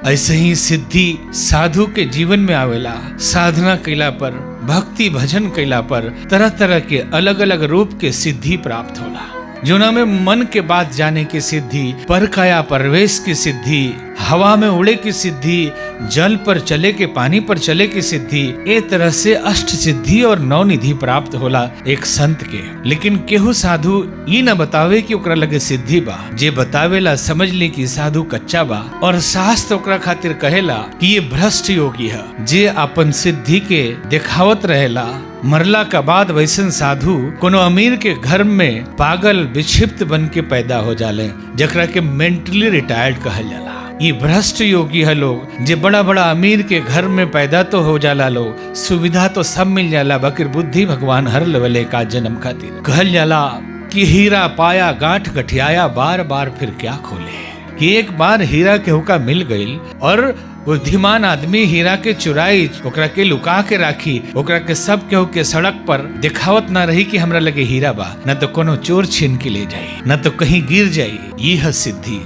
ऐसे ही सिद्धि साधु के जीवन में आवेला। साधना कैला पर, भक्ति भजन कैला पर तरह तरह के अलग अलग रूप के सिद्धि प्राप्त होला। जोना में मन के बात जाने की सिद्धि, पर काया परवेश की सिद्धि, हवा में उड़े की सिद्धि, जल पर चले के, पानी पर चले की सिद्धि, ए तरह से अष्ट सिद्धि और नौ निधि प्राप्त होला एक संत के। लेकिन केहू साधु ये न बतावे कि ओकरा लगे सिद्धि बा। जे बतावेला समझ ले कि साधु कच्चा बा, और शास्त्र ओकरा खातिर कहेला कि ये भ्रष्ट योगी है। जे अपन सिद्धि के दिखावत रहेला, मरला का बाद वैसन साधु कोनो अमीर के घर में पागल विक्षिप्त बन के पैदा हो जाले, जकरा के मेंटली रिटायर्ड कहल जाला। ये भ्रष्ट योगी है लोग जे बड़ा बड़ा अमीर के घर में पैदा तो हो जाला, लोग सुविधा तो सब मिल जाला, बकिर बुद्धि भगवान हर लेवले का जन्म खातिर। कहल जाला कि हीरा पाया गांठ गठियाया, बार बार फिर क्या खोले। कि एक बार हीरा के हुक्का मिल गई और बुद्धिमान आदमी हीरा के चुराई, ओकरा के लुका के राखी, ओकरा के सब केहू के सड़क पर दिखावत ना रही कि हमरा लगे हीरा बा, न तो कोनो चोर छीन के ले जाई, न तो कहीं गिर जाई। ये है सिद्धि।